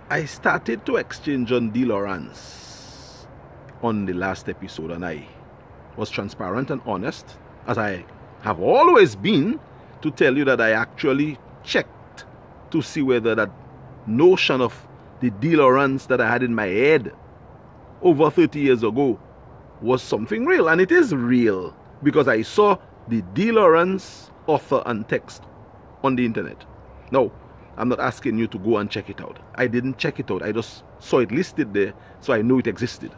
I started to exchange on deliverance on the last episode, and I was transparent and honest, as I have always been, to tell you that I actually checked to see whether that notion of the deliverance that I had in my head over 30 years ago was something real. And it is real, because I saw the deliverance author and text on the internet. Now, I'm not asking you to go and check it out. I didn't check it out. I just saw it listed there, so I knew it existed.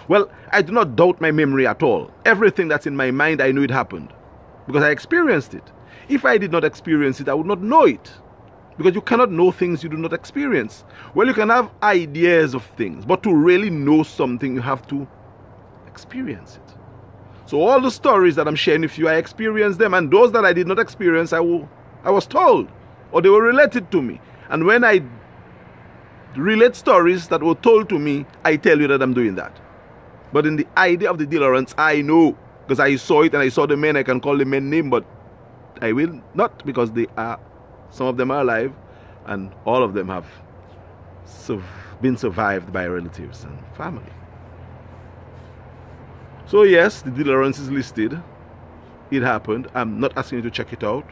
Well, I do not doubt my memory at all. Everything that's in my mind, I knew it happened, because I experienced it. If I did not experience it, I would not know it, because you cannot know things you do not experience. Well, you can have ideas of things, but to really know something, you have to experience it. So all the stories that I'm sharing with you, I experienced them, and those that I did not experience, I was told, or they were related to me. And when I relate stories that were told to me, I tell you that I'm doing that. But in the idea of the deliverance, I know, because I saw it and I saw the men. I can call the men name, but I will not, because some of them are alive, and all of them have been survived by relatives and family. So yes, the deliverance is listed. It happened. I'm not asking you to check it out.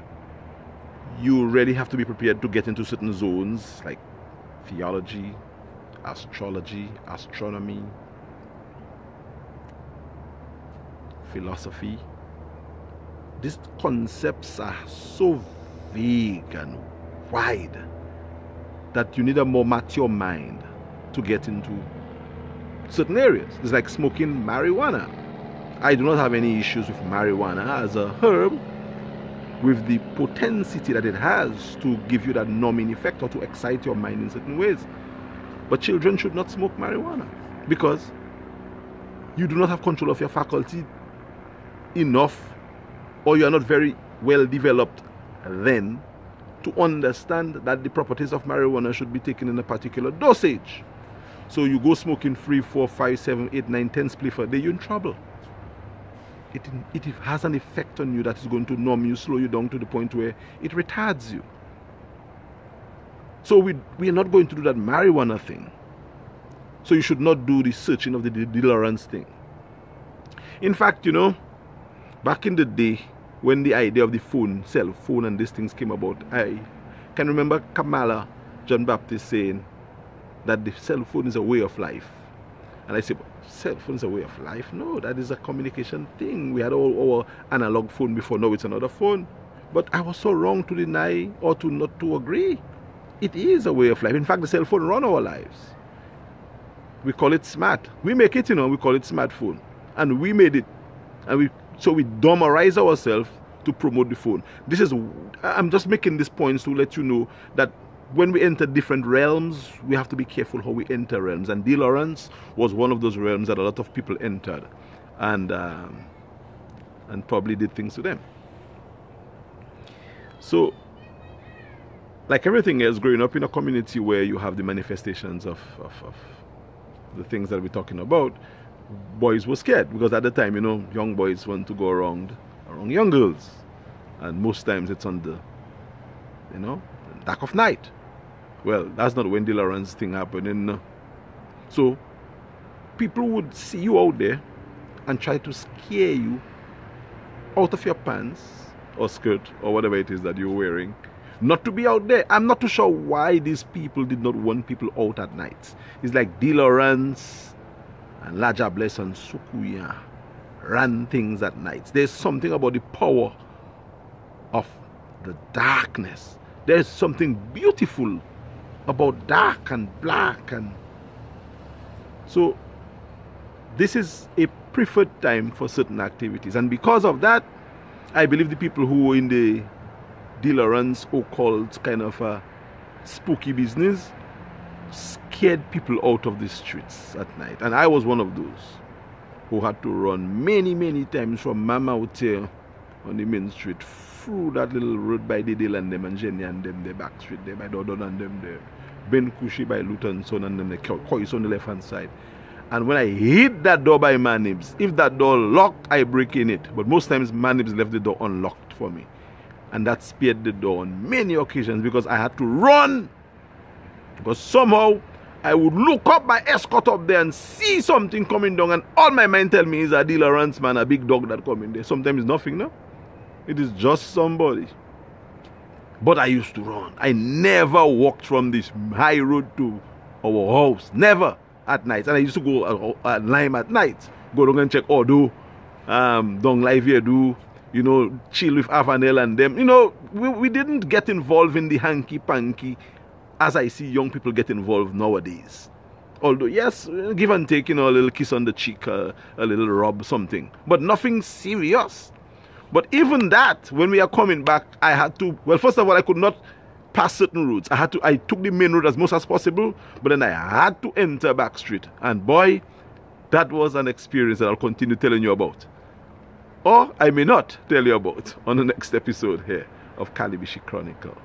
You really have to be prepared to get into certain zones like theology, astrology, astronomy, philosophy. These concepts are so vague and wide that you need a more mature mind to get into certain areas. It's like smoking marijuana. I do not have any issues with marijuana as a herb, with the potentiality that it has to give you that numbing effect or to excite your mind in certain ways. But children should not smoke marijuana, because you do not have control of your faculty enough, or you are not very well developed then to understand that the properties of marijuana should be taken in a particular dosage. So you go smoking 3, 4, 5, 7, 8, 9, 10 spliff a day, you're in trouble. It has an effect on you that is going to numb you, slow you down to the point where it retards you. So we are not going to do that marijuana thing. So you should not do the searching of the deliverance thing. In fact, you know, back in the day when the idea of the cell phone and these things came about, I can remember Kamala John Baptist saying that the cell phone is a way of life. And I said, cell phone is a way of life? No, that is a communication thing. We had our analog phone before, now it's another phone. But I was so wrong to deny or to not to agree. It is a way of life. In fact, the cell phone runs our lives. We call it smart. We make it, you know, we call it smartphone. And we made it. And so we dumberize ourselves to promote the phone. I'm just making these points to let you know that when we enter different realms, we have to be careful how we enter realms. And deliverance was one of those realms that a lot of people entered and probably did things to them. So, like everything else, growing up in a community where you have the manifestations of the things that we're talking about, boys were scared, because at the time, you know, young boys want to go around young girls, and most times it's on the, you know, dark of night. Well, that's not when deliverance thing happened. So people would see you out there and try to scare you out of your pants or skirt or whatever it is that you're wearing, not to be out there. I'm not too sure why these people did not want people out at night. It's like deliverance and Laja Bless and Sukuya ran things at night. There's something about the power of the darkness. There's something beautiful about dark and black, and so this is a preferred time for certain activities. And because of that, I believe the people who were in the deliverance occult kind of a spooky business scared people out of the streets at night. And I was one of those who had to run many times from Mama Hotel on the main street through that little road by Didil and them and Jenny and them, the back street there by Dodon and them there, Ben Kushi by Luton Son and then the Kois on the left hand side. And when I hit that door by Manibs, if that door locked, I break in it. But most times Manibs left the door unlocked for me. And that spared the door on many occasions, because I had to run Because somehow I would look up my escort up there and see something coming down, and all my mind tell me is a deliverance man, a big dog that come in there. Sometimes it's nothing, no? It is just somebody. But I used to run. I never walked from this high road to our house. Never at night. And I used to go at Lime at night. Go down and check Odo. Down live here do. You know, chill with Avanel and them. You know, we didn't get involved in the hanky-panky as I see young people get involved nowadays. Although, yes, give and take, you know, a little kiss on the cheek, a little rub, something. But nothing serious. But even that, when we are coming back, I had to, well, first of all, I could not pass certain routes. I took the main road as much as possible, but then I had to enter back street. And boy, that was an experience that I'll continue telling you about. Or I may not tell you about on the next episode here of Calibishie Chronicle.